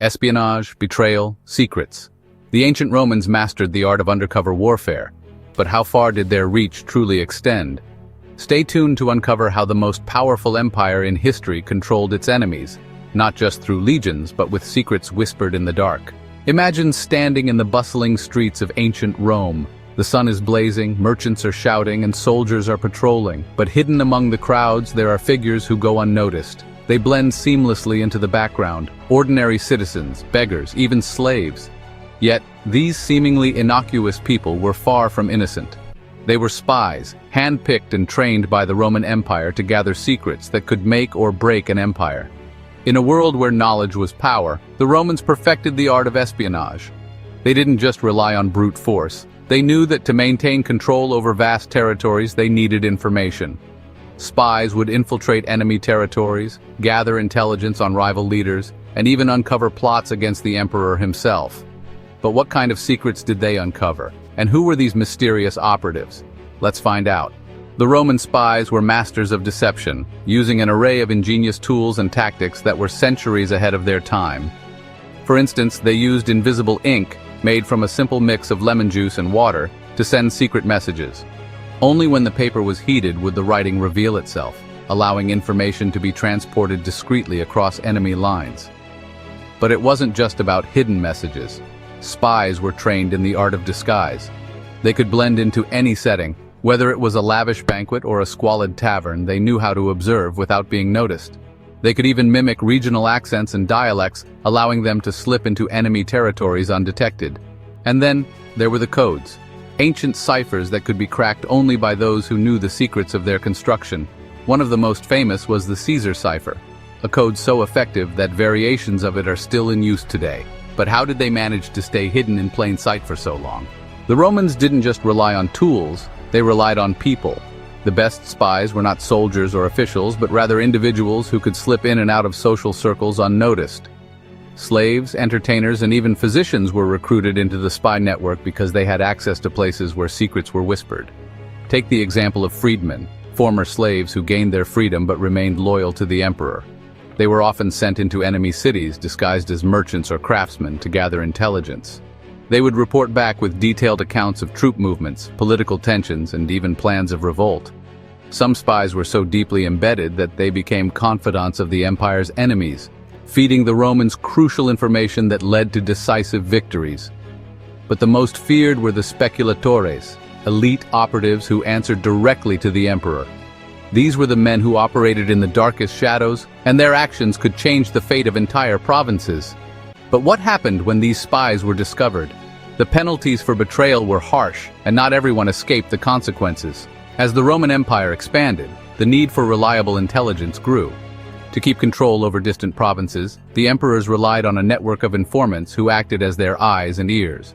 espionage, betrayal, secrets. The ancient Romans mastered the art of undercover warfare, but how far did their reach truly extend? Stay tuned to uncover how the most powerful empire in history controlled its enemies, not just through legions but with secrets whispered in the dark. Imagine standing in the bustling streets of ancient Rome. The sun is blazing, merchants are shouting, and soldiers are patrolling. But hidden among the crowds, there are figures who go unnoticed. They blend seamlessly into the background, ordinary citizens, beggars, even slaves. Yet, these seemingly innocuous people were far from innocent. They were spies, hand-picked and trained by the Roman Empire to gather secrets that could make or break an empire. In a world where knowledge was power, the Romans perfected the art of espionage. They didn't just rely on brute force. They knew that to maintain control over vast territories, they needed information. Spies would infiltrate enemy territories, gather intelligence on rival leaders, and even uncover plots against the emperor himself. But what kind of secrets did they uncover? And who were these mysterious operatives? Let's find out. The Roman spies were masters of deception, using an array of ingenious tools and tactics that were centuries ahead of their time. For instance, they used invisible ink, made from a simple mix of lemon juice and water, to send secret messages. Only when the paper was heated would the writing reveal itself, allowing information to be transported discreetly across enemy lines. But it wasn't just about hidden messages. Spies were trained in the art of disguise. They could blend into any setting. Whether it was a lavish banquet or a squalid tavern, they knew how to observe without being noticed. They could even mimic regional accents and dialects, allowing them to slip into enemy territories undetected. And then, there were the codes. Ancient ciphers that could be cracked only by those who knew the secrets of their construction. One of the most famous was the Caesar cipher, a code so effective that variations of it are still in use today. But how did they manage to stay hidden in plain sight for so long? The Romans didn't just rely on tools, they relied on people. The best spies were not soldiers or officials, but rather individuals who could slip in and out of social circles unnoticed. Slaves, entertainers, and even physicians were recruited into the spy network because they had access to places where secrets were whispered. Take the example of freedmen, former slaves who gained their freedom but remained loyal to the emperor. They were often sent into enemy cities disguised as merchants or craftsmen to gather intelligence. They would report back with detailed accounts of troop movements, political tensions, and even plans of revolt. Some spies were so deeply embedded that they became confidants of the empire's enemies, feeding the Romans crucial information that led to decisive victories. But the most feared were the speculatores, elite operatives who answered directly to the emperor. These were the men who operated in the darkest shadows, and their actions could change the fate of entire provinces. But what happened when these spies were discovered? The penalties for betrayal were harsh, and not everyone escaped the consequences. As the Roman Empire expanded, the need for reliable intelligence grew. To keep control over distant provinces, the emperors relied on a network of informants who acted as their eyes and ears.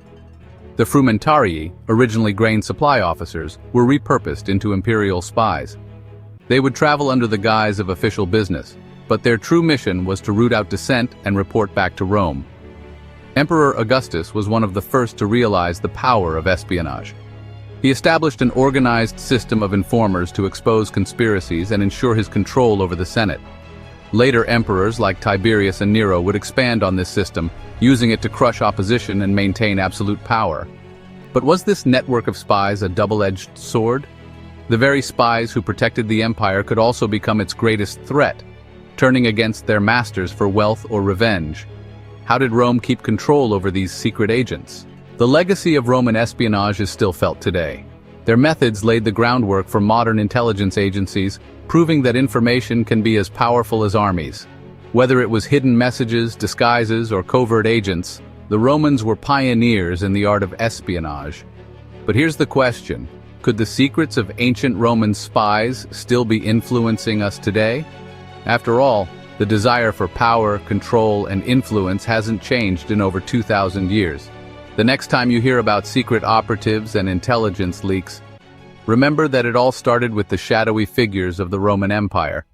The frumentarii, originally grain supply officers, were repurposed into imperial spies. They would travel under the guise of official business, but their true mission was to root out dissent and report back to Rome. Emperor Augustus was one of the first to realize the power of espionage. He established an organized system of informers to expose conspiracies and ensure his control over the Senate. Later emperors like Tiberius and Nero would expand on this system, using it to crush opposition and maintain absolute power. But was this network of spies a double-edged sword? The very spies who protected the empire could also become its greatest threat, turning against their masters for wealth or revenge. How did Rome keep control over these secret agents? The legacy of Roman espionage is still felt today. Their methods laid the groundwork for modern intelligence agencies, proving that information can be as powerful as armies. Whether it was hidden messages, disguises, or covert agents, the Romans were pioneers in the art of espionage. But here's the question: could the secrets of ancient Roman spies still be influencing us today? After all, the desire for power, control, and influence hasn't changed in over 2,000 years. The next time you hear about secret operatives and intelligence leaks, remember that it all started with the shadowy figures of the Roman Empire.